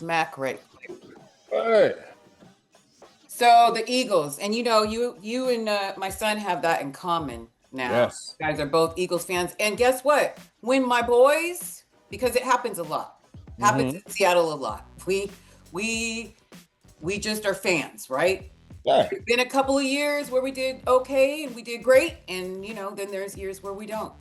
Smack right. Hey. So the Eagles, and you and my son have that in common now. Yes. You guys are both Eagles fans, and guess what? When my boys, because it happens a lot, happens Mm-hmm. in Seattle a lot. We we just are fans, right? Yeah. There's been a couple of years where we did okay and we did great, and then there's years where we don't.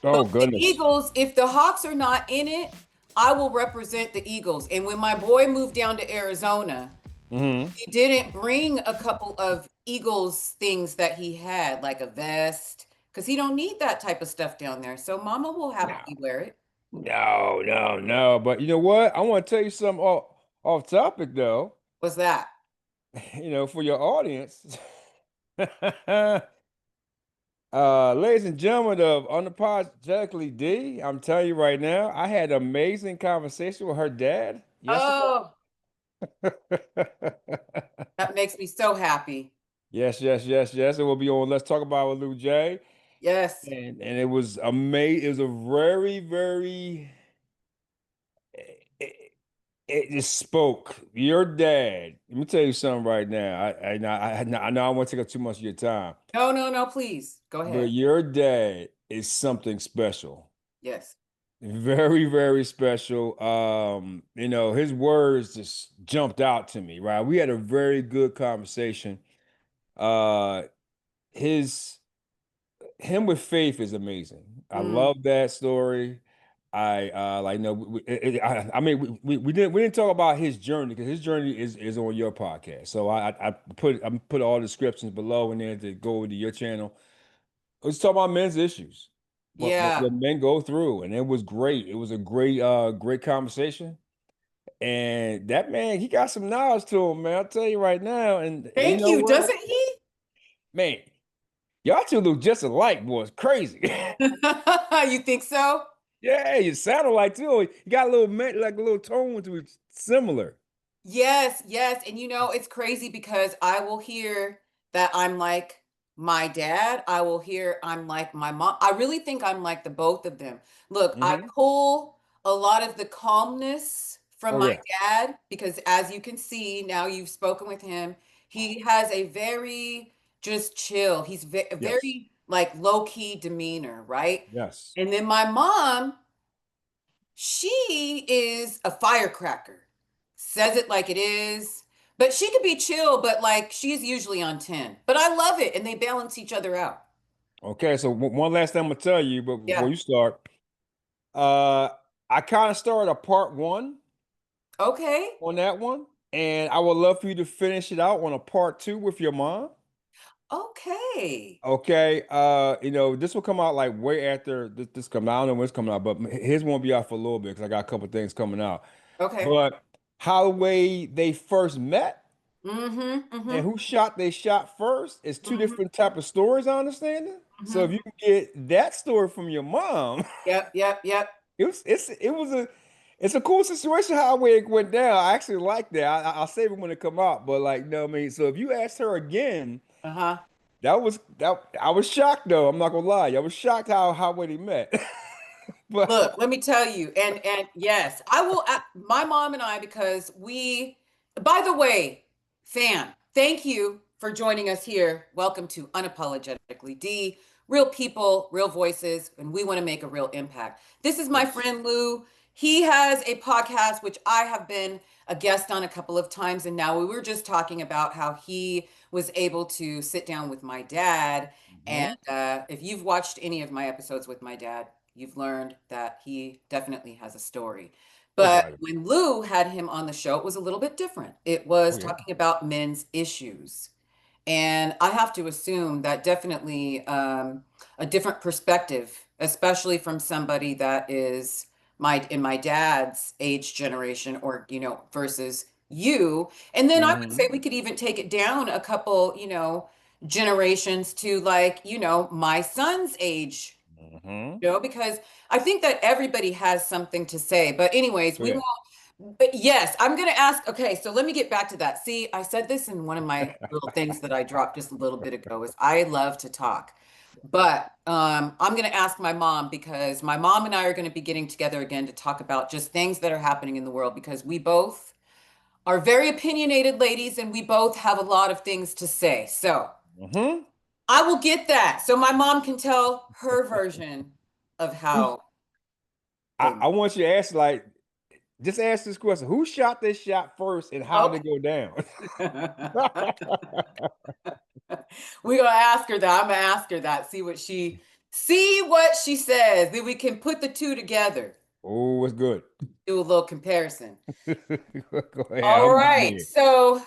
But Oh the goodness. Eagles, if the Hawks are not in it, I will represent the Eagles. And when my boy moved down to Arizona, Mm-hmm. he didn't bring a couple of Eagles things that he had, like a vest, because he don't need that type of stuff down there. So Mama will No. happily wear it. No. But you know what? I want to tell you something off topic though. What's that? For your audience. Ladies and gentlemen of Unapologetically D, I'm telling you right now, I had an amazing conversation with her dad yesterday. Oh, that makes me so happy. Yes. It will be on Let's Talk About it with Lou J. Yes. And it was amazing. It was a very it, it just spoke. Your dad. Let me tell you something right now. I know I won't take up too much of your time, No, no, no, please. Go but ahead. your dad is something special. Yes. Very special. His words just jumped out to me, right? We had a very good conversation. Uh his him with faith is amazing. I Mm. love that story. I like no I mean we didn't talk about his journey because his journey is on your podcast. So I put all the descriptions below in there to go to your channel. Let's talk about men's issues. What Yeah. men go through, and it was great. It was a great conversation. And that man, he got some knowledge to him, man. I'll tell you right now. And you Thank know you. what? Doesn't he? Man, y'all two look just alike, boy. It's crazy. You think so? Yeah, you sounded like too. You got a little like a little tone to it, similar. Yes, yes. And it's crazy because I will hear that I'm like my dad. I will hear I'm like my mom. I really think I'm like the both of them. Look, I Hmm. pull a lot of the calmness from Oh my yeah. dad because as you can see, now you've spoken with him, he has a very just chill. He's Yes. very like low key demeanor, right? Yes. And then my mom, she is a firecracker. Says it like it is. But she could be chill, but like she's usually on 10. But I love it and they balance each other out. Okay. So one last thing I'm gonna tell you, but before Yeah. you start, uh, I kind of started a part one Okay. on that one, and I would love for you to finish it out on a part two with your mom. Okay. Okay. This will come out like way after this comes out. I don't know when it's coming out, but his won't be out for a little bit because I got a couple things coming out. Okay. But how the way they first met Mm-hmm. and Mm-hmm. who shot they shot first is two Mm-hmm. different type of stories, I understand it. So Mm-hmm. if you can get that story from your mom, Yep. it's a cool situation how way it went down. I actually like that. I'll save it when it come out. But like, no, I mean, so if you ask her again, Uh-huh. that I was shocked though. I'm not gonna lie. I was shocked how way they met. But Look, let me tell you, and yes, I will. My mom and I, because we. By the way, fam, thank you for joining us here. Welcome to Unapologetically D. Real people, real voices, and we want to make a real impact. This is my yes. friend Lou. He has a podcast which I have been a guest on a couple of times, and now we were just talking about how he was able to sit down with my dad. And Mhm. if you've watched any of my episodes with my dad, you've learned that he definitely has a story. Oh, But right. when Lou had him on the show, it was a little bit different. It Oh was yeah. talking about men's issues. And I have to assume that definitely a different perspective, especially from somebody that is in my dad's age generation or, versus you. And then I would say Hmm. we could even take it down a couple, generations to like, my son's age, Hmm. because I think that everybody has something to say. But anyways, Oh we yeah. won't. But yes, I'm going to ask. Okay, so let me get back to that. See, I said this in one of my little things that I dropped just a little bit ago is I love to talk. But I'm going to ask my mom because my mom and I are going to be getting together again to talk about just things that are happening in the world because we both are very opinionated ladies and we both have a lot of things to say. So Hmm. I will get that so my mom can tell her version of Who's, how I things. want you to ask, like, just ask this question: Who shot this shot first, and how did it go down? Okay. We're gonna ask her that. I'm gonna ask her that. See what she says. Then we can put the two together. Oh, it's good. Do a little comparison. Go ahead. All I'm right. here. So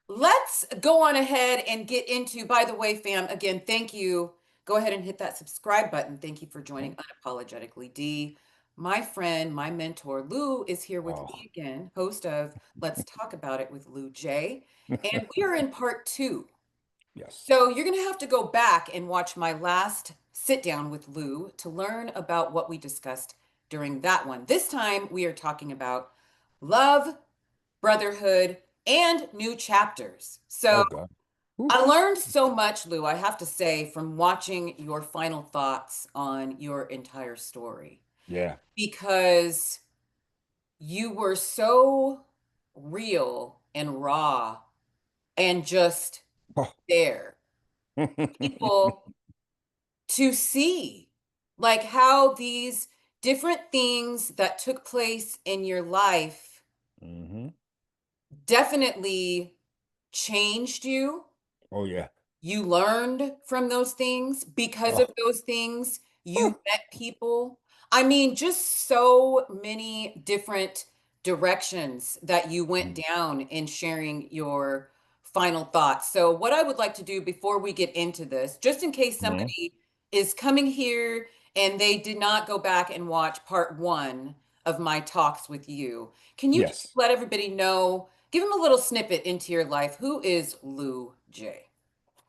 let's go on ahead and get into, by the way, fam, again, thank you. Go ahead and hit that subscribe button. Thank you for joining Unapologetically D. My friend, my mentor, Lou, is here with Oh, me again, host of Let's Talk About It with Lou J. And we are in part two. yes. So you're going to have to go back and watch my last sit down with Lou to learn about what we discussed during that one. This time we are talking about love, brotherhood, and new chapters. So Oh God. Whew. I learned so much, Lou, I have to say, from watching your final thoughts on your entire story Yeah. because you were so real and raw and just Oh. there. People to see like how these different things that took place in your life Hmm. definitely changed you. Oh yeah. You learned from those things. Because Oh. of those things, you Whew. met people. I mean, just so many different directions that you went down in sharing your final thoughts. So, what I would like to do before we get into this, just in case Mhm. somebody is coming here and they did not go back and watch part one of my talks with you, can you just Yes. let everybody know, give them a little snippet into your life? Who is Lou J?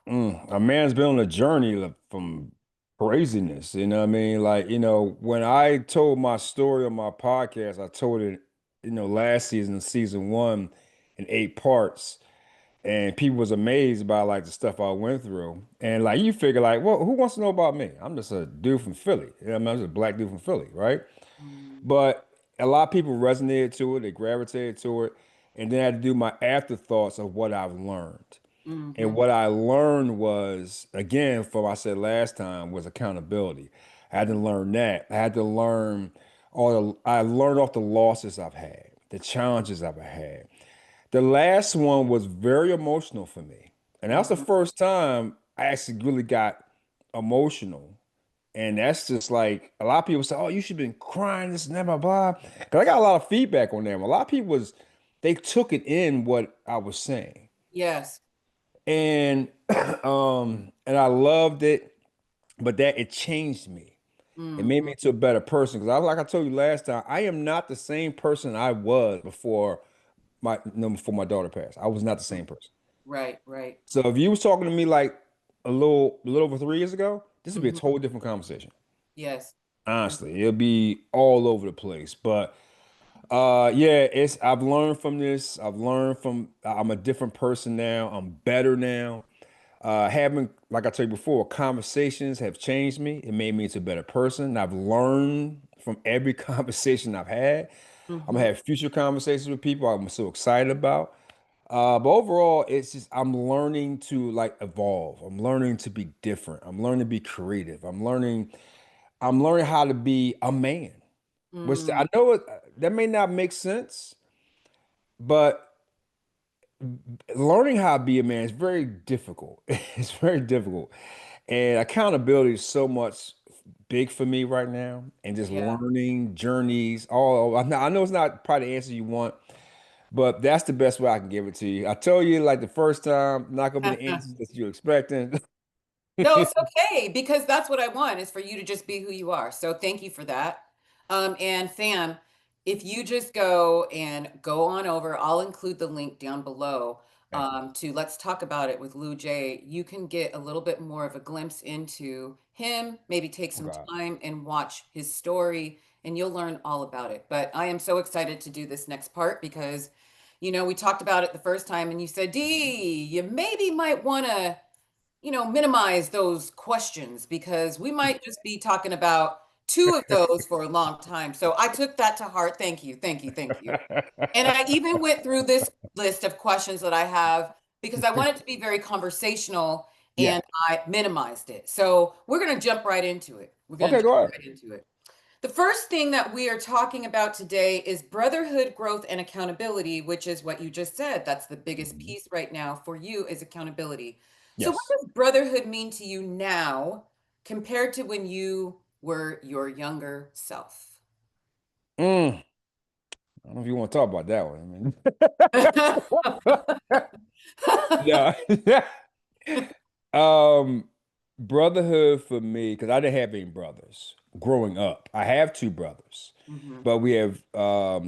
A man's been on a journey from craziness. You know what I mean? Like, when I told my story on my podcast, I told it, last season, season one, in 8 parts. And people was amazed by like the stuff I went through. And like you figure like, well, who wants to know about me? I'm just a dude from Philly. I'm just a black dude from Philly, right? But a lot of people resonated to it, they gravitated to it. And then I had to do my afterthoughts of what I've learned. And Mm-hmm. what I learned was, again, from what I said last time, was accountability. I had to learn that. I had to learn I learned off the losses I've had, the challenges I've had. The last one was very emotional for me. And that's the Mm-hmm. first time I actually really got emotional. And that's just like a lot of people say, oh, you should have been crying, this and that, blah, blah. Because I got a lot of feedback on them. A lot of people they took it in what I was saying. Yes. And and I loved it, but that it changed me. It made Mm-hmm. me into a better person. Because like I told you last time, I am not the same person I was before my no, before my daughter passed. I was not the same person. Right, right. So if you was talking to me like a little over 3 years ago, this would be a Mm-hmm. totally different conversation. Yes. Honestly, it'll be all over the place. But yeah, it's I've learned from this. I've learned from I'm a different person now. I'm better now. Having, like I told you before, conversations have changed me. It made me into a better person. I've learned from every conversation I've had. I'm Mm-hmm. gonna have future conversations with people I'm so excited about. But overall, it's just I'm learning to like evolve. I'm learning to be different. I'm learning to be creative. I'm learning how to be a man. Which Mm, I know that may not make sense, but learning how to be a man is very difficult. It's very difficult. And accountability is so much big for me right now. And just yeah. learning journeys. I know it's not probably the answer you want, but that's the best way I can give it to you. I told you like the first time, not gonna be the answers that you're expecting. No, it's okay because that's what I want is for you to just be who you are. So thank you for that. And fam, if you just go on over, I'll include the link down below Thank you. to Let's Talk About It with Lou J. You can get a little bit more of a glimpse into him, maybe take Oh some God. time and watch his story, and you'll learn all about it. But I am so excited to do this next part because, we talked about it the first time, and you said, D, you maybe might want to minimize those questions because we might just be talking about two of those for a long time. So I took that to heart. Thank you. Thank you. Thank you. And I even went through this list of questions that I have because I want it to be very conversational Yeah. and I minimized it. So we're going to jump right into it. We're going to Okay, jump go ahead. right into it. The first thing that we are talking about today is brotherhood, growth, and accountability, which is what you just said. That's the biggest Mhm. piece right now for you is accountability. So, what Yes. does brotherhood mean to you now compared to when you were your younger self? Mm. I don't know if you want to talk about that one. Yeah. Um, brotherhood for me, because I didn't have any brothers growing up. I have two brothers, Mhm. but we have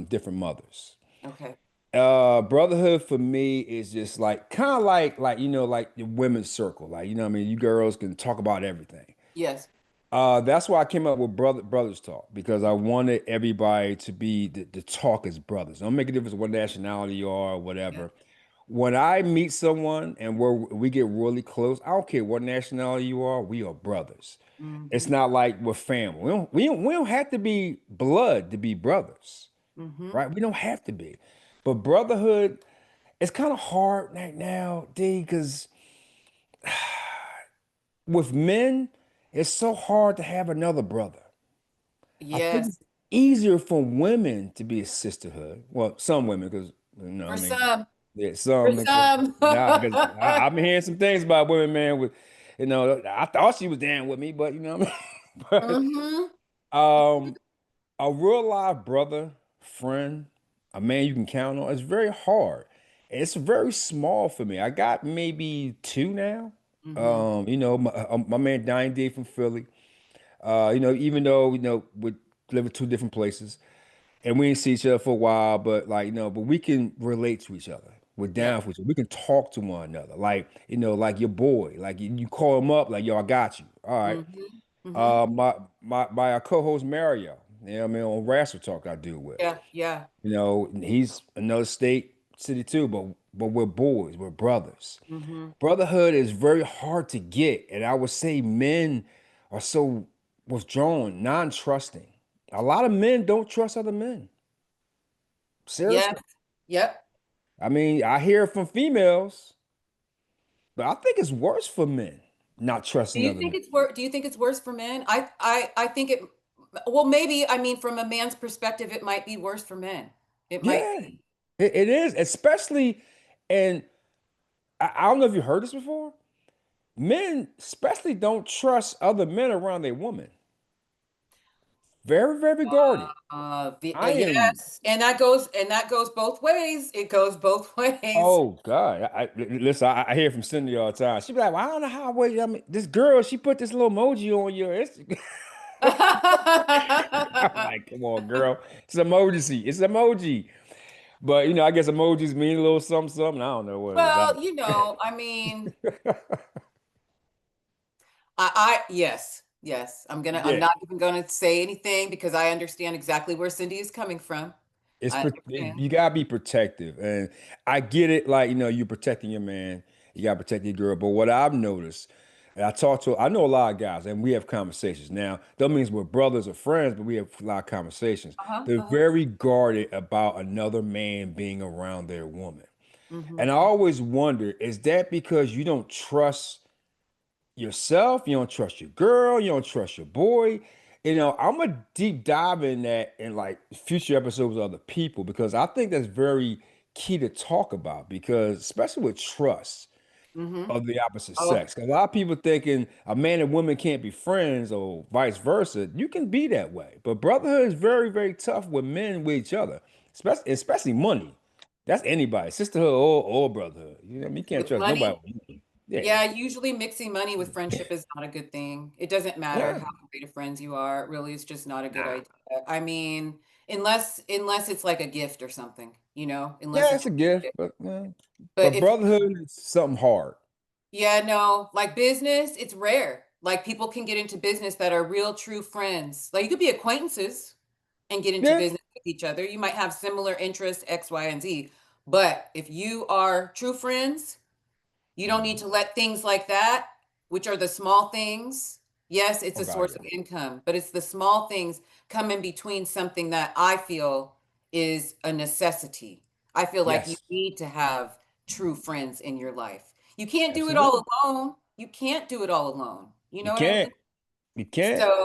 different mothers. Okay. Brotherhood for me is just like kind of like like the women's circle. Like, what I mean, you girls can talk about everything. Yes. That's why I came up with brothers talk because I wanted everybody to be the talk as brothers. Don't make a difference what nationality you are or Yeah. whatever. When I meet someone and we get really close, I don't care what nationality you are, we are brothers. It's Mm-hmm. not like we're family. We don't have to be blood to be brothers, Mm-hmm. right? We don't have to be. But brotherhood, it's kind of hard right now, D, because with men, it's so hard to have another brother. I think Yes. it's easier for women to be a sisterhood. Well, some women, because I For mean, some. yeah, For some some. nah, because I've been hearing some things about women, man. With I thought she was down with me, but what I mean. Mm-hmm. But a real live brother, friend, a man you can count on, it's very hard. It's very small for me. I got maybe two now. Mm-hmm. My man Dying D from Philly. Even though we live in two different places and we didn't see each other for a while, but but we can relate to each other. We're Yep. down for each other. We can talk to one another, like your boy. Like you call him up, like yo, I got you. All right. Mm-hmm. Mm-hmm. My co-host Mario, I mean on Wrestle Talk I do with. Yeah. Yeah. He's another state city too, but we're boys, we're brothers. Mm-hmm. Brotherhood is very hard to get, and I would say men are so withdrawn, non-trusting. A lot of men don't trust other men. Yes. Seriously. Yep. I mean, I hear it from females, but I think it's worse for men not trusting other men. Do you think it's worse for men? I think it well maybe I mean from a man's perspective it might be worse for men. It might Yeah, be. it is, especially, and I don't know if you heard this before. Men especially don't trust other men around their woman. Very, very guarded. I am. Yes, and that goes both ways. It goes both ways. Oh God! Listen. I hear from Cindy all the time. She be like, "Well, I don't know how." I mean, this girl, she put this little emoji on your Instagram. I'm like, come on, girl. It's emoji. It's emoji. But I guess emojis mean a little something, something. I don't know what it is. Well, I mean, yes, yes. I'm Yeah, not even gonna say anything because I understand exactly where Cindy is coming from. I understand. you gotta be protective, and I get it. Like you're protecting your man, you gotta protect your girl. But what I've noticed, and I know a lot of guys, and we have conversations. Now, that means we're brothers or friends, but we have a lot of conversations. Uh-huh. They're Uh-huh. very guarded about another man being around their woman, Mm-hmm. and I always wonder, is that because you don't trust yourself, you don't trust your girl, you don't trust your boy. I'm a deep dive in that in like future episodes of other people because I think that's very key to talk about because especially with trust Mm-hmm. of the opposite Oh, sex. 'Cause a lot of people thinking a man and woman can't be friends or vice versa. You can be that way, but brotherhood is very, very tough with men with each other, especially money. That's anybody, sisterhood or brotherhood. I mean, you can't with trust nobody money. with money. Yeah. Yeah, usually mixing money with friendship is not a good thing. It doesn't matter Yeah. how great of friends you are. It really is just not a good Nah. idea. I mean, unless it's like a gift or something, unless Yeah, it's it's a a gift, gift. but But if brotherhood is something hard. yeah, no, like business, it's rare. Like people can get into business that are real true friends. Like you could be acquaintances and get into Yeah, business with each other. You might have similar interests, X, Y, and Z. But if you are true friends, you don't need mhm, to let things like that. which are the small things. Yes, it's Oh a God, source yeah. of income, but it's the small things come in between something that I feel is a necessity. I feel like you Yes, need to have true friends in your life. You can't do it all absolutely. alone. You can't do it all alone. You You know what I mean? can't. You can't.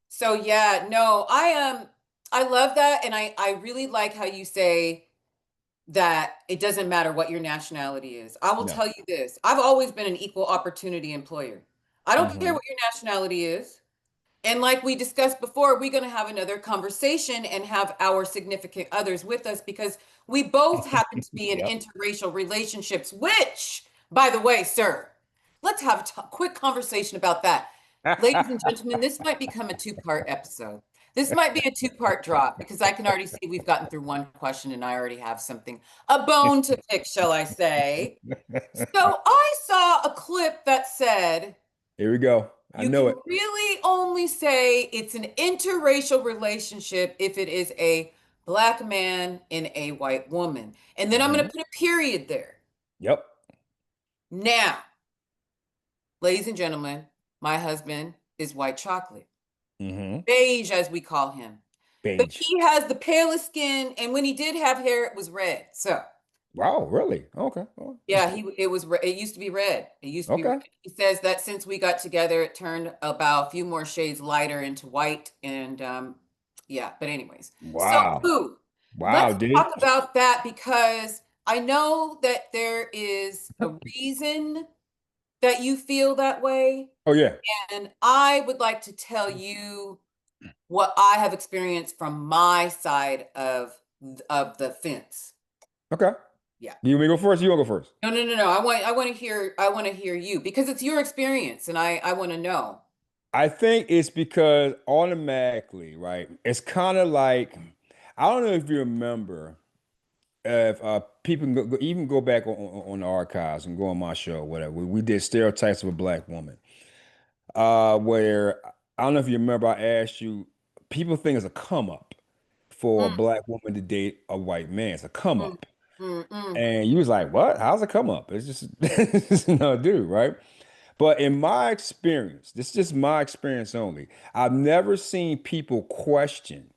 So yeah, no, I love that, and I really like how you say that it doesn't matter what your nationality is. I will No. tell you this. I've always been an equal opportunity employer. I don't care Hmm. what your nationality is. And like we discussed before, we're going to have another conversation and have our significant others with us because we both happen to be in Yep. interracial relationships, which, by the way, sir, let's have a quick conversation about that. Ladies and gentlemen, this might become a two-part episode. This might be a two-part drop because I can already see we've gotten through one question and I already have something, a bone to pick, shall I say. So I saw a clip that said, Here we go. I you know can it. really only say it's an interracial relationship if it is a black man and a white woman. And then I'm going Hmm. to put a period there. Yep. Now, ladies and gentlemen, my husband is white chocolate, Hmm. beige as we call him. But Beige. he has the palest skin, and when he did have hair, it was red. So Wow, really? Okay. Oh, yeah, it used to be red. It used to be red. okay. He says that since we got together, it turned about a few more shades lighter into white. And yeah, but anyways. So Wow. Pooh, Wow, let's dude. talk about that because I know that there is a reason that you feel that way. Oh yeah. And I would like to tell you what I have experienced from my side of the fence. Okay. Yeah. You want me to go first? You want to go first? No, no, no, no. I want to hear you because it's your experience and I want to know. I think it's because automatically, right? It's kind of like I don't know if you remember if people can even go back on the archives and go on my show, whatever. We did stereotypes of a black woman. Where I don't know if you remember, I asked you, people think it's a come up for a Mm, black woman to date a white man. It's a come mm, up. mm, mm, And you was like, what? How's it come up? It's just, it's just another dude, right? But in my experience, this is just my experience only. I've never seen people question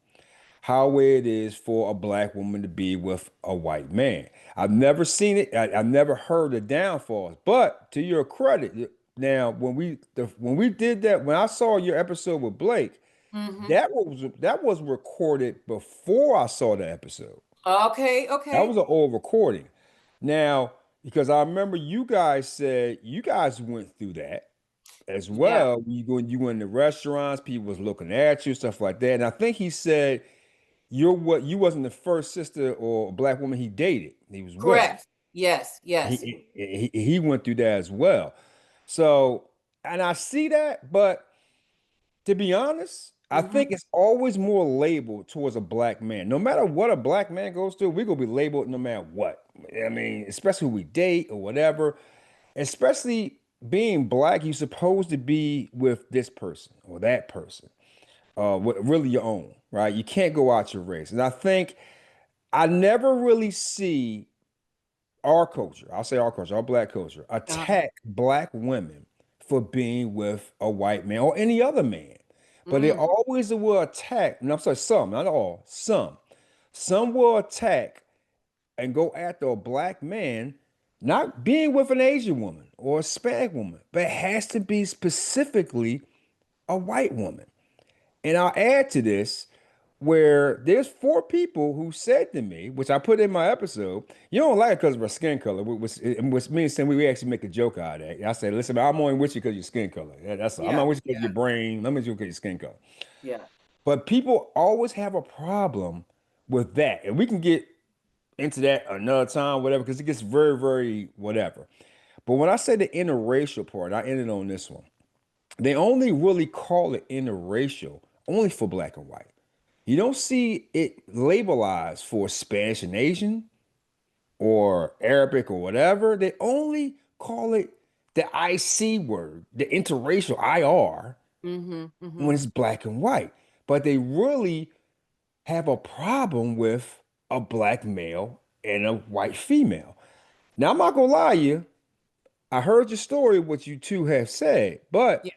how it is for a black woman to be with a white man. I've never seen it. I've never heard the downfalls. But to your credit, now when we did that, when I saw your episode with Blake, hmm. that was recorded before I saw the episode. Okay, That okay. was an old recording. Now, because I remember you guys said you guys went through that as Yeah. well. You went to restaurants, people was looking at you, stuff like that. And I think he said you wasn't the first sister or black woman he dated. He was with. Correct. Yes, yes. He went through that as well. So, and I see that, but to be honest, I Hmm. think it's always more labeled towards a black man. No matter what a black man goes through, we're gonna be labeled no matter what. I mean, especially who we date or whatever. Especially being black, you're supposed to be with this person or that person, really your own, right? You can't go out your race. And I think I never really see our culture, I'll say our culture, our black culture, Uh, attack black women for being with a white man or any other man. But they mm, always will attack, and I'm sorry, some, not all, some. Some will attack and go after a black man not being with an Asian woman or a Hispanic woman, but it has to be specifically a white woman. And I'll add to this where there's four people who said to me, which I put in my episode, you don't like it because of our skin color, which means saying we actually make a joke out of that. I said, listen, I'm only with you because of your skin color. That's all. I'm yeah, not with you because of yeah, your brain. I'm with you because of your skin color. yeah. But people always have a problem with that. And we can get into that another time, whatever, because it gets very, very whatever. But when I say the interracial part, I ended on this one. They only really call it interracial only for black and white. You don't see it labelized for Spanish and Asian or Arabic or whatever. They only call it the IC word, the interracial IR, Hmm. Hmm. when it's black and white. But they really have a problem with a black male and a white female. Now, I'm not gonna lie to you. I heard your story, what you two have said, but Yeah.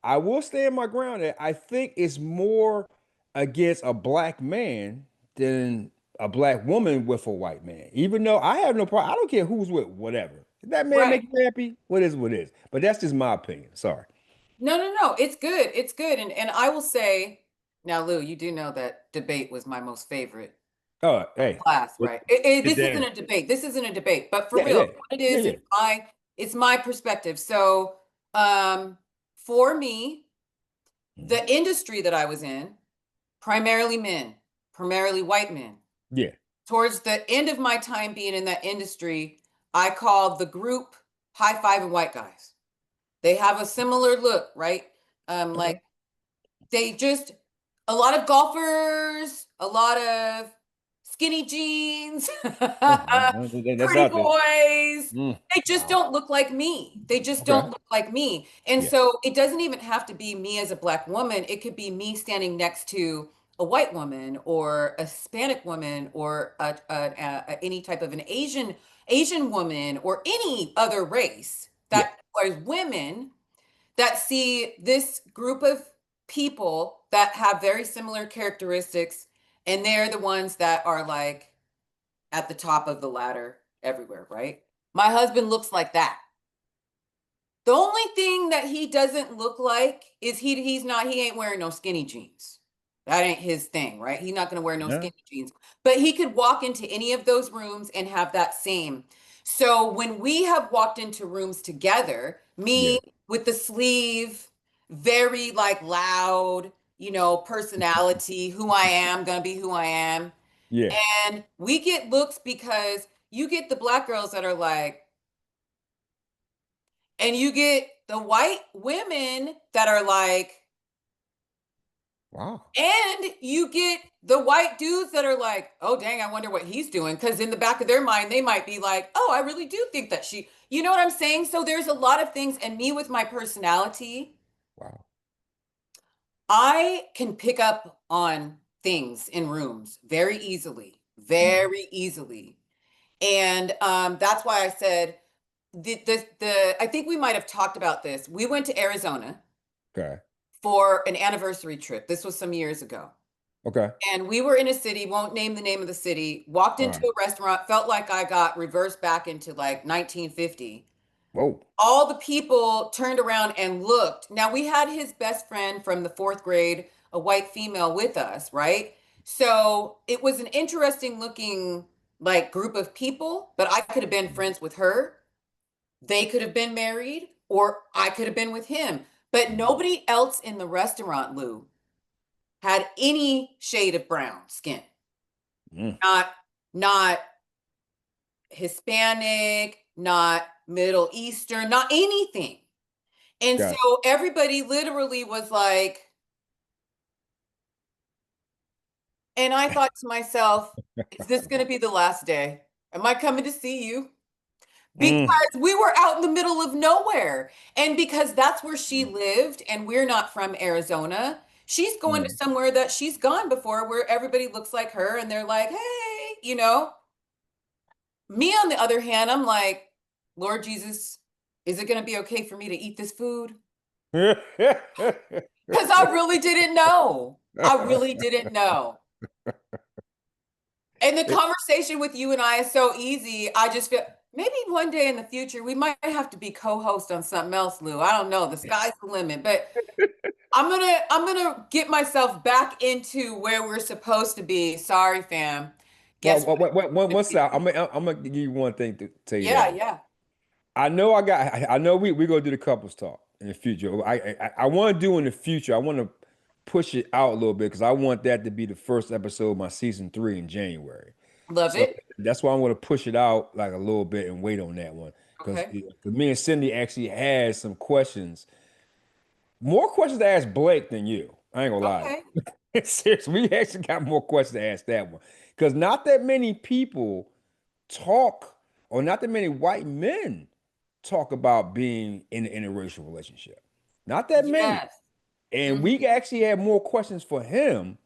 I will stand my ground that I think it's more against a black man than a black woman with a white man. Even though I have no problem, I don't care who's with whatever. If that man Right. make you happy, what is. But that's just my opinion. Sorry. No, no, no. It's good. It's good. And I will say, now, Lou, you do know that debate was my most favorite Oh, hey, class, it, right? it This isn't damn. a debate. This isn't a debate. But for Yeah, real, yeah, what it yeah, is, yeah. it's my perspective. So, um, for me, Mhm. the industry that I was in, primarily men, primarily white men. Yeah. Towards the end of my time being in that industry, I called the group high five and white guys. They have a similar look, right? Like Okay. they just a lot of golfers, a lot of skinny jeans, That's pretty out there. boys. They just Wow. don't look like me. They just Okay. don't look like me. And Yeah. so it doesn't even have to be me as a black woman. It could be me standing next to a white woman or a Hispanic woman or any type of an Asian woman or any other race Yeah. that are women that see this group of people that have very similar characteristics, and they're the ones that are like at the top of the ladder everywhere, right? My husband looks like that. The only thing that he doesn't look like is he ain't wearing no skinny jeans. That ain't his thing, right? He's not going to wear no Yeah. skinny jeans. But he could walk into any of those rooms and have that same. So when we have walked into rooms together, Yeah. me with the sleeve, very like loud, personality, who I am, going to be who I am. Yeah. And we get looks because you get the black girls that are like, and you get the white women that are like, Wow. and you get the white dudes that are like, oh, dang, I wonder what he's doing. Because in the back of their mind, they might be like, oh, I really do think that you know what I'm saying? So there's a lot of things. And me with my personality, Wow. I can pick up on things in rooms Mhm. very easily. And that's why I said, I think we might have talked about this. We went to Arizona Okay. for an anniversary trip. This was some years ago. Okay. And we were in a city, won't name the name of the city, walked All into right. a restaurant, felt like I got reversed back into like 1950. Whoa. All the people turned around and looked. Now, we had his best friend from the fourth grade, a white female with us, right? So it was an interesting looking like group of people, but I could have been friends with her. They could have been married, or I could have been with him. But nobody else in the restaurant, Lou, had any shade of brown skin. Mm. Not Hispanic, not Middle Eastern, not anything. And so Got everybody literally was like, and I thought to myself, is this going to be the last day? Am I coming to see you? Because Mm. we were out in the middle of nowhere. And because that's where she lived, and we're not from Arizona, she's going to Mm. somewhere that she's gone before where everybody looks like her and they're like, hey. Me, on the other hand, I'm like, Lord Jesus, is it going to be okay for me to eat this food? Because I really didn't know. I really didn't know. And the conversation with you and I is so easy. I just feel maybe one day in the future we might have to be co-host on something else, Lou. I don't know. The sky's the limit, but I'm gonna get myself back into where we're supposed to be. Sorry, fam. Well, Guess one what? side, I'm gonna give you one thing to tell you Yeah, that. yeah. I know we gonna do the couples talk in the future. I want to do in the future. I want to push it out a little bit because I want that to be the first episode of my season 3 in January. Love So it. that's why I'm gonna push it out like a little bit and wait on that one because Okay. me and Cindy actually had some questions, more questions to ask Blake than you. I ain't gonna lie. Okay. Seriously, we actually got more questions to ask that one because not that many people talk, or not that many white men talk about being in an interracial relationship. Not that many. Yes. And Mhm. we actually had more questions for him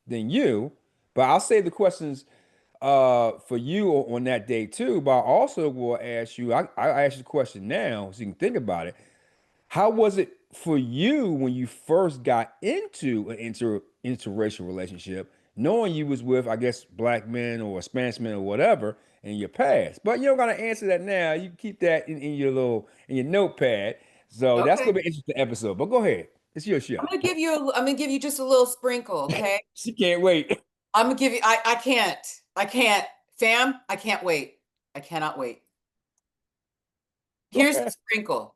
than you, but I'll save the questions for you on that day too, but I also will ask you, I ask you the question now so you can think about it. How was it for you when you first got into an interracial relationship, knowing you was with, I guess, black men or Spanish men or whatever in your past? But you don't gotta answer that now. You keep that in your little in your notepad. So that's Okay. gonna be an interesting episode. But go ahead. It's your show. I'm gonna give you just a little sprinkle, okay? She can't wait. I'm gonna give you I can't. I can't. Fam, I can't wait. I cannot wait. Go Here's the ahead. sprinkle.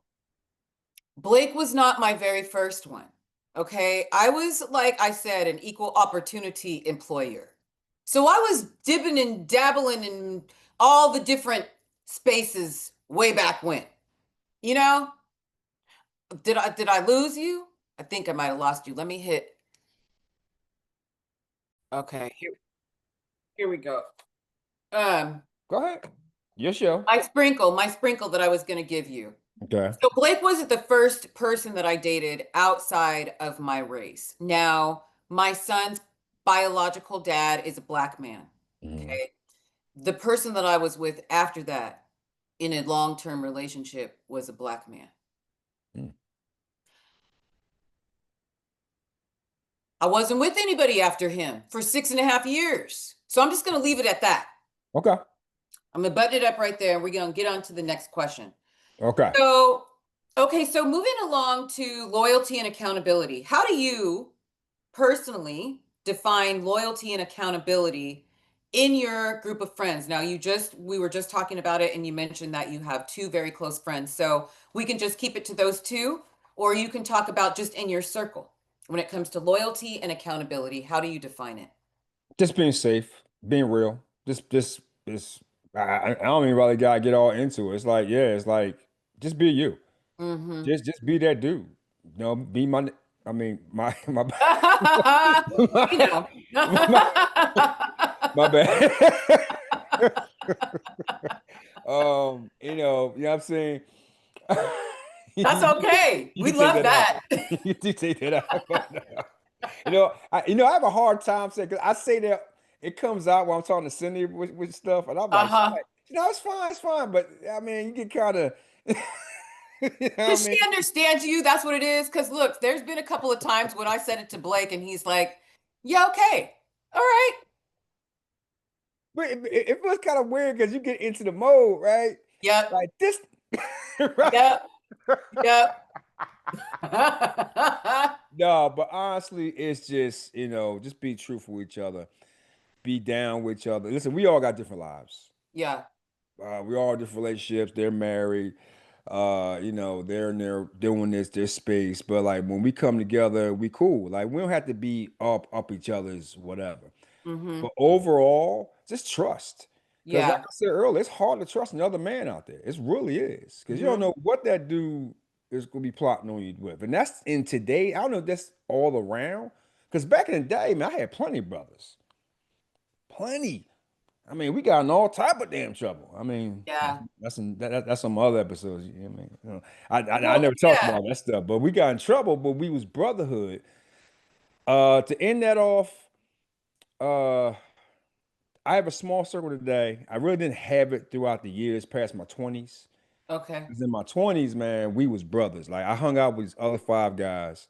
Blake was not my very first one. Okay. I was, like I said, an equal opportunity employer. So I was dipping and dabbling in all the different spaces way back when. You know, did I lose you? I think I might have lost you. Let me hit. Okay, here we go. Um, Go ahead. Your show. my sprinkle that I was gonna give you. Okay. So Blake wasn't the first person that I dated outside of my race. Now, my son's biological dad is a black man. Hmm. Okay. The person that I was with after that in a long-term relationship was a black man. I wasn't with anybody after him for 6.5 years. So I'm just going to leave it at that. Okay. I'm going to button it up right there. And we're going to get on to the next question. Okay. So, okay, so moving along to loyalty and accountability. How do you personally define loyalty and accountability in your group of friends? Now, we were just talking about it and you mentioned that you have two very close friends. So we can just keep it to those two, or you can talk about just in your circle. When it comes to loyalty and accountability, how do you define it? Just being safe, being real. Just I don't even really gotta get all into it. It's like, yeah, it's like just be you. Mm-hmm. Just be that dude. You know, be my I mean my We know. my, my bad. You know what I'm saying? That's okay. You We can take love that out. that. You can take that out. But, I have a hard time saying because I say that it comes out when I'm talking to Cindy with stuff, and I'm like, she's Uh-huh. like, it's fine. But I mean, you get kind of, you know what I Does mean? she understand you? That's what it is. Because look, there's been a couple of times when I said it to Blake and he's like, yeah, okay. All right. But it was kind of weird because you get into the mode, right? Yep. Like this, right? Yep. Yep. No, but honestly, it's just, just be truthful with each other, be down with each other. Listen, we all got different lives. Yeah. We all have different relationships. They're married. They're in there doing this space. But like when we come together, we cool. Like we don't have to be up each other's whatever. Mm-hmm. But overall, just trust. Because like Yeah. I said earlier, it's hard to trust another man out there. It really is. Because you don't Mm-hmm. know what that dude is gonna be plotting on you with. And that's in today. I don't know if that's all around. Because back in the day, man, I had plenty of brothers. Plenty. I mean, we got in all type of damn trouble. I mean, Yeah. that's some other episodes. You know what I mean, I Well, never talked yeah. about that stuff, but we got in trouble. But we was brotherhood. To end that off, uh, I have a small circle today. I really didn't have it throughout the years past my 20s. Okay. Because in my 20s, man, we was brothers. Like I hung out with these other five guys,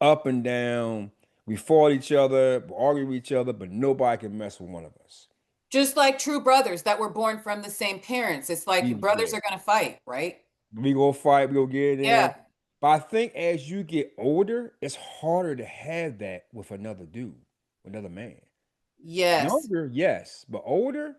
up and down. We fought each other, argued with each other, but nobody could mess with one of us. Just like true brothers that were born from the same parents. It's like We your was brothers there. are gonna fight, right? We go fight, we go get it in. Yeah. But I think as you get older, it's harder to have that with another dude, another man. Yes. Younger, yes, but older,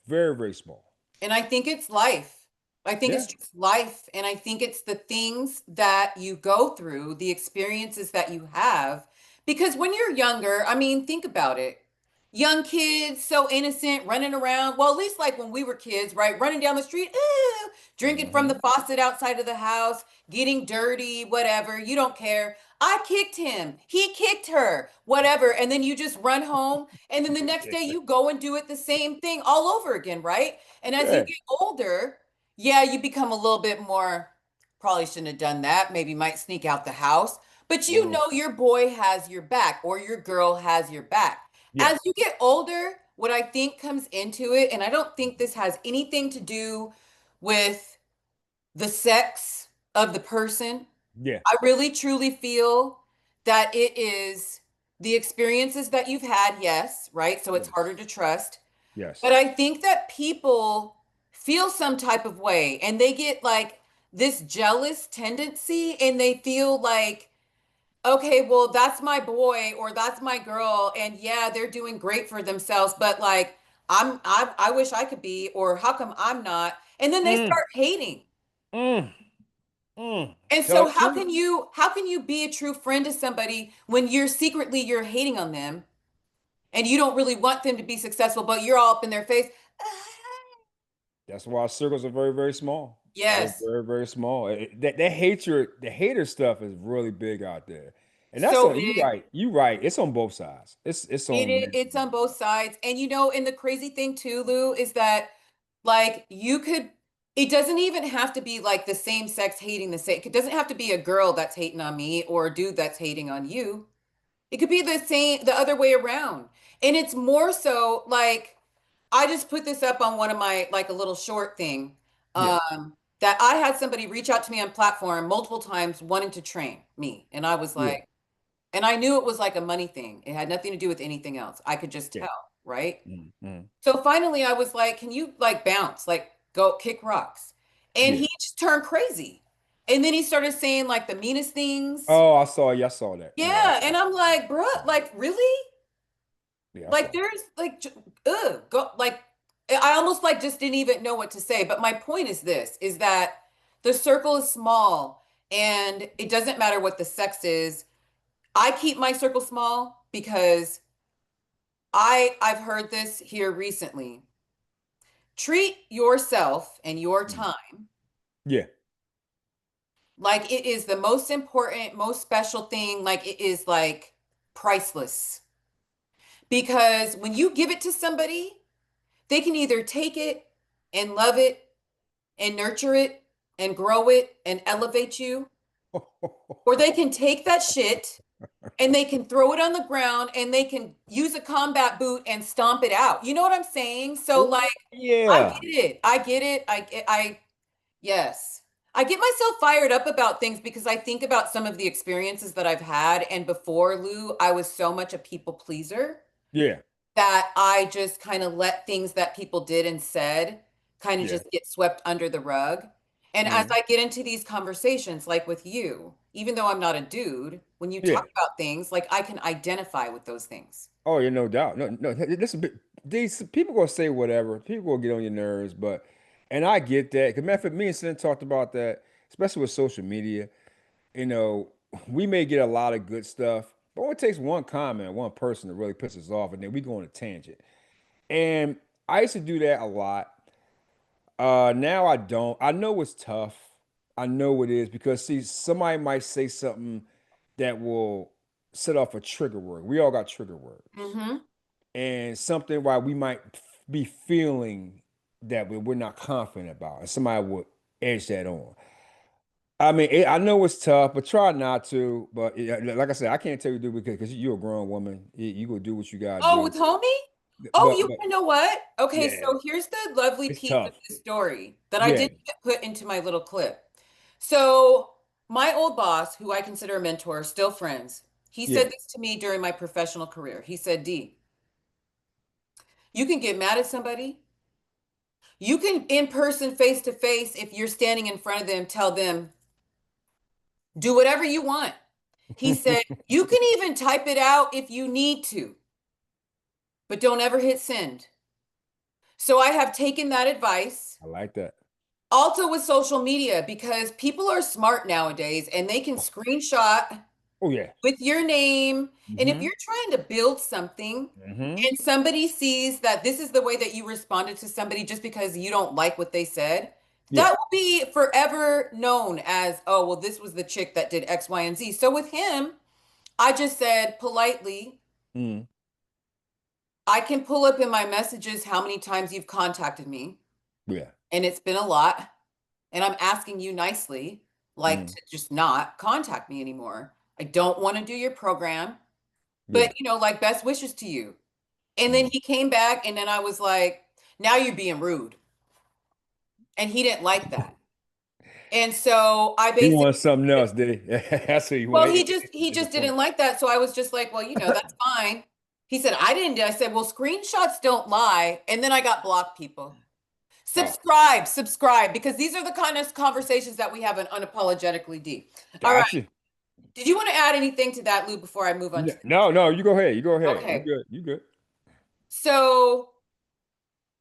very, very small. And I think it's life. I think Yeah. it's just life. And I think it's the things that you go through, the experiences that you have. Because when you're younger, I mean, think about it. Young kids, so innocent, running around. Well, at least like when we were kids, right? Running down the street, drinking from the Hmm. faucet outside of the house, getting dirty, whatever. You don't care. I kicked him. He kicked her, whatever. And then you just run home. And then the next day you go and do it the same thing all over again, right? And as you Yeah. get older, yeah, you become a little bit more, probably shouldn't have done that. Maybe might sneak out the house. But you Mm. know your boy has your back or your girl has your back. Yeah. As you get older, what I think comes into it, and I don't think this has anything to do with the sex of the person. Yeah. I really truly feel that it is the experiences that you've had, yes, right? So it's harder Yes. to trust. Yes. But I think that people feel some type of way and they get like this jealous tendency and they feel like, okay, well, that's my boy or that's my girl. And yeah, they're doing great for themselves, but like, I wish I could be, or how come I'm not? And then they Mm, start hating. mm, mm. And Tell so the truth. how can you be a true friend to somebody when you're hating on them and you don't really want them to be successful, but you're all up in their face. That's why circles are very, very small. They're Yes. very, very small. That hatred, the hater stuff is really big out there. And that's So on you big. right. You right. It's on both sides. It's on It's on both sides. And and the crazy thing too, Lou, is that like you could it doesn't even have to be like the same sex hating the same. It doesn't have to be a girl that's hating on me or a dude that's hating on you. It could be the other way around. And it's more so like I just put this up on one of my like a little short thing. yeah. That I had somebody reach out to me on platform multiple times wanting to train me. And I was Yeah. like, and I knew it was like a money thing. It had nothing to do with anything else. I could just Yeah. tell, right? Mm. So finally I was like, can you like bounce, like go kick rocks? And Yeah. he just turned crazy. And then he started saying like the meanest things. Oh, I saw you. I saw that. Yeah, I Yeah. And I'm like, bruh, like really? yeah, I Like saw. there's like go like I almost like just didn't even know what to say. But my point is this is that the circle is small and it doesn't matter what the sex is. I keep my circle small because I've heard this here recently. Treat yourself and your Mm. time Yeah. like it is the most important, most special thing, like it is like priceless. Because when you give it to somebody, they can either take it and love it and nurture it and grow it and elevate you, or they can take that shit and they can throw it on the ground and they can use a combat boot and stomp it out. You know what I'm saying? So Oh, like I yeah. get it. I get it. Yes. I get myself fired up about things because I think about some of the experiences that I've had and before Lou, I was so much a people pleaser Yeah. that I just kind of let things that people did and said kind of Yeah. just get swept under the rug. And as Mm. I get into these conversations, like with you, even though I'm not a dude, when you Yeah. talk about things, like I can identify with those things. Oh, yeah, no doubt. No. This these people gonna say whatever. People gonna get on your nerves, but and I get that. Because matter of fact, me and Sin talked about that, especially with social media. You know, we may get a lot of good stuff, but it takes one comment, one person to really piss us off, and then we go on a tangent. And I used to do that a lot. Now I don't. I know it's tough. I know it is because see, somebody might say something that will set off a trigger word. We all got trigger words, Mm-hmm. and something why we might be feeling that we're not confident about, and somebody would edge that on. I mean, I know it's tough, but try not to. But like I said, I can't tell you to do it because you're a grown woman. You go do what you gotta Oh, with do. homie? Oh, But you want to know what? Okay, yeah, so here's the lovely it's piece of tough. the story that I Yeah, didn't get put into my little clip. So, my old boss, who I consider a mentor, still friends, he yeah. said this to me during my professional career. He said, D, you can get mad at somebody. You can, in person, face to face, if you're standing in front of them, tell them, do whatever you want. He said, you can even type it out if you need to, but don't ever hit send. So, I have taken that advice. I like that. Also with social media, because people are smart nowadays and they can screenshot Oh yeah. with your name. And if Mm-hmm. you're trying to build something Mm-hmm. and somebody sees that this is the way that you responded to somebody just because you don't like what they said, that Yeah. will be forever known as, oh, well, this was the chick that did X, Y, and Z. So with him, I just said politely, Mm. I can pull up in my messages how many times you've contacted me, Yeah. and it's been a lot. And I'm asking you nicely, like Mm. to just not contact me anymore. I don't want to do your program, but Yeah. like best wishes to you. And then Mm. he came back, and then I was like, now you're being rude. And he didn't like that. And so I He basically, wants something else, did he? That's what he well, wanted. he It's a just point. didn't like that. So I was just like, well, that's fine. He said, I didn't. I said, well, screenshots don't lie. And then I got blocked people. Oh, Subscribe, because these are the kind of conversations that we have in Unapologetically D. All right. gotcha. Did you want to add anything to that, Lou, before I move on to No, no, you go ahead. You go ahead. You Okay. good. You good. So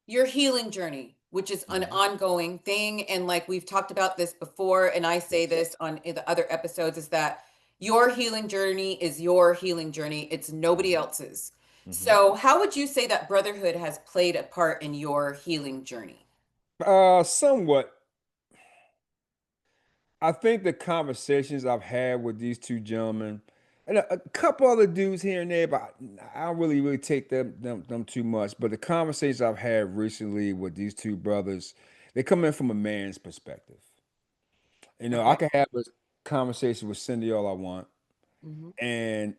your healing journey, which is an Mhm. ongoing thing, and like we've talked about this before, and I say Yes. this on in the other episodes, is that your healing journey is your healing journey. It's nobody Mhm. else's. Mhm. So how would you say that brotherhood has played a part in your healing journey? Somewhat. I think the conversations I've had with these two gentlemen and a couple other dudes here and there, but I don't really take them too much. But the conversations I've had recently with these two brothers, they come in from a man's perspective. I Okay. can have a conversation with Cindy all I want. Hmm. And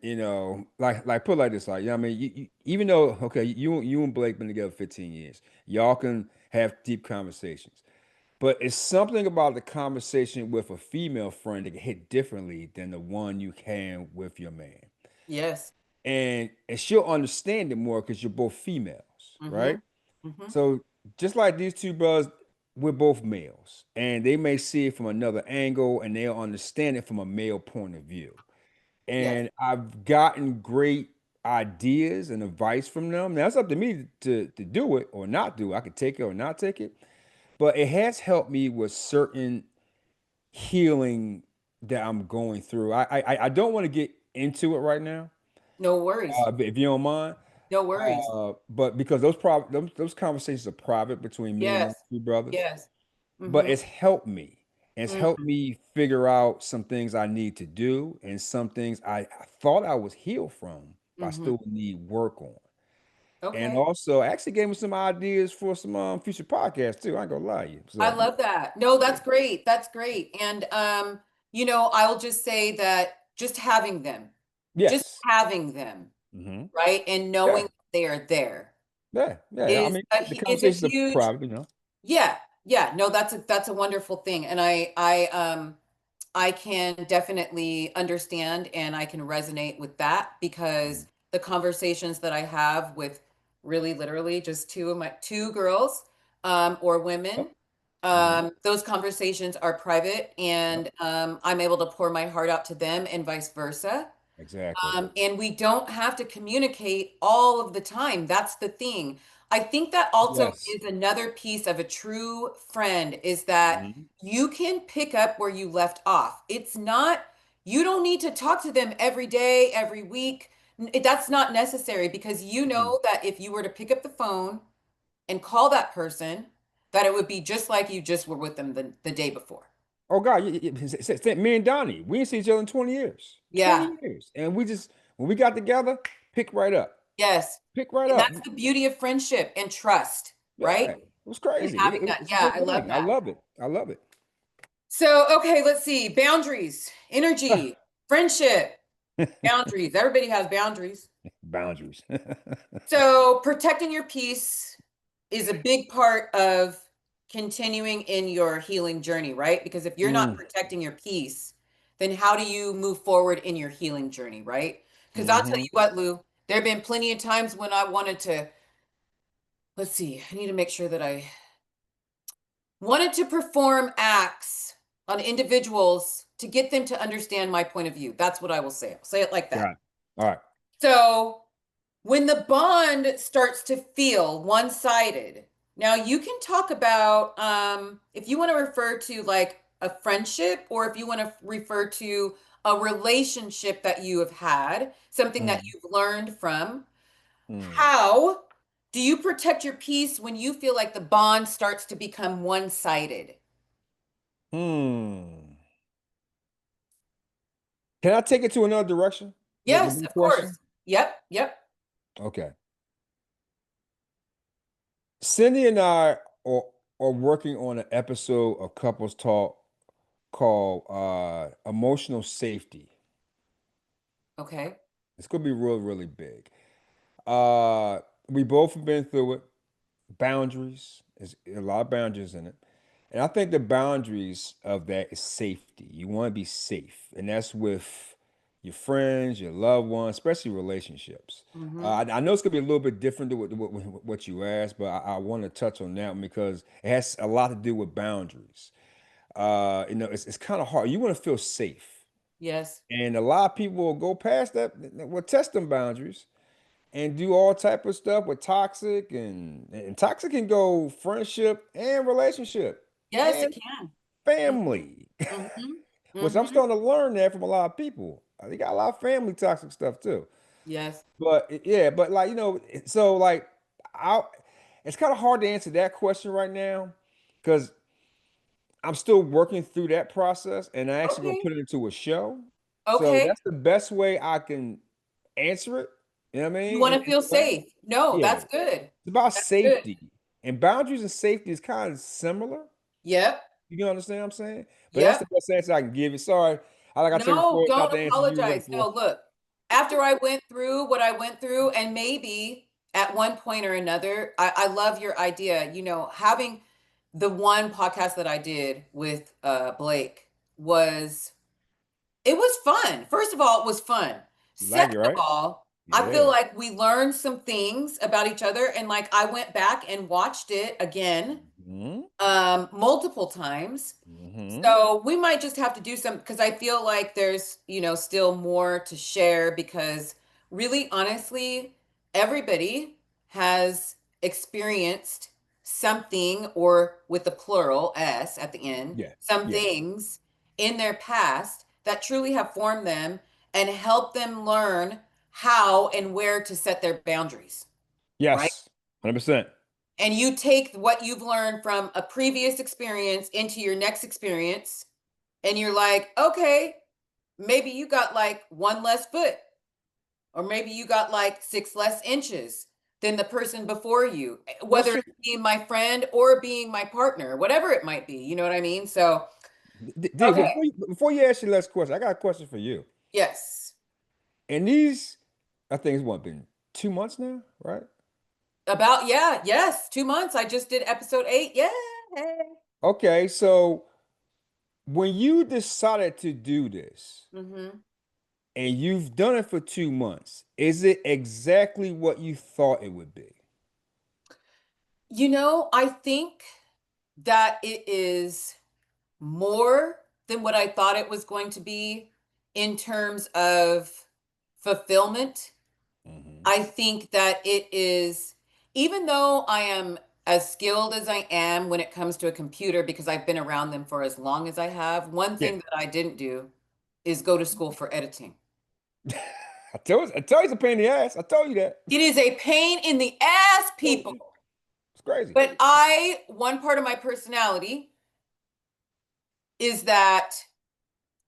like put it like this, like I mean, even though okay, you and Blake been together 15 years, y'all can have deep conversations. But it's something about the conversation with a female friend that can hit differently than the one you can with your man. Yes. And she'll understand it more because you're both females, Hmm. right? Hmm. So just like these two brothers, we're both males. And they may see it from another angle and they'll understand it from a male point of view. Yes. And I've gotten great ideas and advice from them. Now it's up to me to do it or not do it. I could take it or not take it. But it has helped me with certain healing that I'm going through. I don't want to get into it right now, No worries. if you don't mind. No worries. But because those conversations are private between me and Yes. those two brothers. Yes. But Hmm. it's helped me. It's helped Hmm. me figure out some things I need to do and some things I thought I was healed from, but I Hmm. still need work on. And Okay. also, actually gave me some ideas for some future podcasts too. I ain't gonna lie to you. I So love that. No, yeah. that's great. That's great. And I'll just say that just Yes. having them, Hmm. right? And knowing Yeah. they are there Yeah. Yeah. I mean, the is a conversations are huge, private. yeah, yeah. No, that's a wonderful thing. And I can definitely understand and I can resonate with that because Mhm. the conversations that I have with really literally just two girls or women, Yep. Hmm. those conversations are private Yep. and I'm able to pour my heart out to them and vice versa. Exactly. And we don't have to communicate all of the time. That's the thing. I think that also Yes. is another piece of a true friend is that Hmm. you can pick up where you left off. It's not, you don't need to talk to them every day, every week. That's not necessary because you Hmm. know that if you were to pick up the phone and call that person, that it would be just like you just were with them the day before. Oh God, me and Donnie, we ain't seen each other in 20 years. Yeah. 20 years. And we just when we got together, pick right up. Yes. Pick right And up. that's the beauty of friendship and trust, Yeah, right? it was And crazy. having that. It's a Yeah, good I love thing. I that. love it. I love it. So, okay, let's see. Boundaries, energy, friendship, boundaries. Everybody has boundaries. Boundaries. So, protecting your peace is a big part of continuing in your healing journey, right? Because if you're not Mm. protecting your peace, then how do you move forward in your healing journey, right? Because I'll tell Hmm. you what, Lou, there have been plenty of times when I wanted to, let's see, I need to make sure that I wanted to perform acts on individuals to get them to understand my point of view. That's what I will say. I'll say it like that. Got it. All right. So when the bond starts to feel one-sided, now you can talk about if you want to refer to like a friendship or if you want to refer to a relationship that you have had, something that Mm. you've learned from. Mm. How do you protect your peace when you feel like the bond starts to become one-sided? Hmm. Can I take it to another direction with Yes, the of question? course. Yep, yep. Okay. Cindy and I are working on an episode of Couples Talk called Emotional Safety. Okay. It's gonna be really, really big. Uh we both have been through it. Boundaries, is a lot of boundaries in it. And I think the boundaries of that is safety. You want to be safe, and that's with your friends, your loved ones, especially relationships. Hmm. I know it's gonna be a little bit different to what you asked, but I want to touch on that one because it has a lot to do with boundaries. It's kind of hard. You want to feel safe, Yes. and a lot of people will go past that. Will test them boundaries and do all type of stuff with toxic and toxic can go friendship and relationship Yes, and it can. family, Mm-hmm. which I'm Mm-hmm. starting to learn that from a lot of people. They got a lot of family toxic stuff too. Yes. But yeah, but like so like I, it's kind of hard to answer that question right now because I'm still working through that process, and I actually gonna Okay. put it into a show. So Okay. that's the best way I can answer it. You know what I You mean? want to In feel a way. safe. No, Yeah. that's good. It's about That's good. safety. And boundaries and safety is kind of similar. Yep. You can understand what I'm saying? But that's the Yep. best answer I can give you. Sorry. Like I said No, before, not don't the answer you were looking apologize. for. No, look, after I went through what I went through, and maybe at one point or another, I love your idea. Having the one podcast that I did with Blake was it was fun. First of all, it was fun. You like it, Second of right? all, I feel Yeah. like we learned some things about each other, and like I went back and watched it again Hmm. multiple times. Hmm. So we might just have to do some because I feel like there's, still more to share because really honestly, everybody has experienced something or with the plural s at the end, Yeah. some Yeah. things in their past that truly have formed them and help them learn how and where to set their boundaries, right? Yes. 100%. And you take what you've learned from a previous experience into your next experience, and you're like, okay, maybe you got like one less foot, or maybe you got like 6 less inches than the person before you, whether What's your it's being my friend or being my partner, whatever it might be. You know what I mean? So, D, okay, before you ask your last question, I got a question for you. yes. And these, I think it's what been 2 months now, right? About, yeah, yes, 2 months. I just did episode 8. Yeah. Okay, so when you decided to do this, Hmm. and you've done it for 2 months. Is it exactly what you thought it would be? I think that it is more than what I thought it was going to be in terms of fulfillment. Hmm. I think that it is, even though I am as skilled as I am when it comes to a computer because I've been around them for as long as I have, one Yeah. thing that I didn't do is go to school for editing. I told you it's a pain in the ass. I told you that. It is a pain in the ass, Told people. you. It's crazy. But one part of my personality is that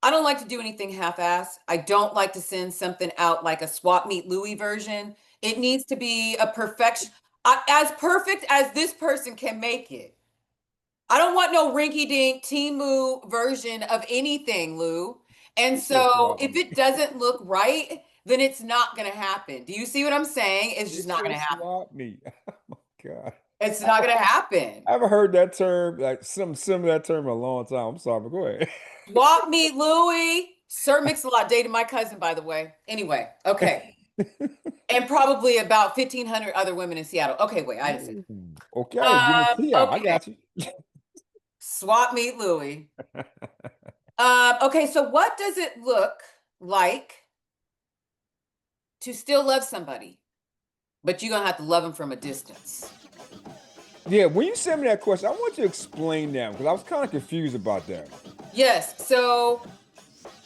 I don't like to do anything half-ass. I don't like to send something out like a swap meet Louis version. It needs to be a perfection, as perfect as this person can make it. I don't want no rinky-dink Timu version of anything, Lou. And He said so swap if me. it doesn't look right, then it's not going to happen. Do you see what I'm saying? It's He just not going said to happen. swap me. Oh my God. It's I not haven't, going to happen. I haven't heard that term, like some similar that term in a long time. I'm sorry, but go ahead. Swap meet Louis. Sir Mix-a-Lot dated my cousin, by the way. Anyway, okay. And probably about 1,500 other women in Seattle. Okay, wait, I didn't say Ooh, okay, give me a that. tea out. I Okay. got you. Swap meet Louis. Okay, so what does it look like to still love somebody, but you're gonna have to love them from a distance? Yeah, when you send me that question, I want you to explain that because I was kind of confused about that. Yes. So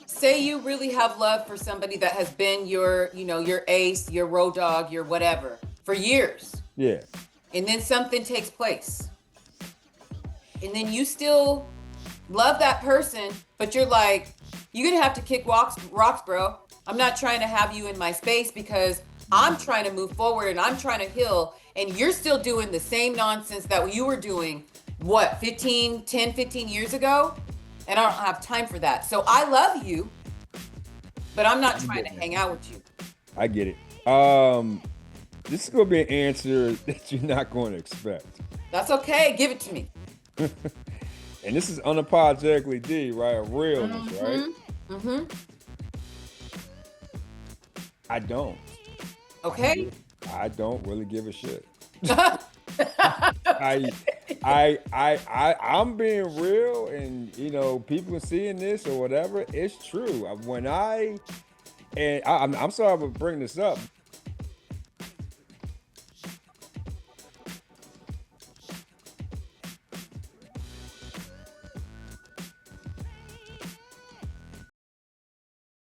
say you really have love for somebody that has been your ace, your road dog, your whatever for years, Yeah. and then something takes place. And then you still love that person, but you're like, you're gonna have to kick rocks, bro. I'm not trying to have you in my space because I'm trying to move forward and I'm trying to heal, and you're still doing the same nonsense that you were doing, what, 15 years ago? And I don't have time for that. So I love you, but I'm not I'm trying to getting it. hang out with you. I get it. This is gonna be an answer that you're not going to expect. That's okay. Give it to me. And this is unapologetically D, right? A realness, right? Mm-hmm. I don't. Okay. I don't really give a shit. I, Okay. I'm being real, and people seeing this or whatever. It's true. I'm sorry for bringing this up.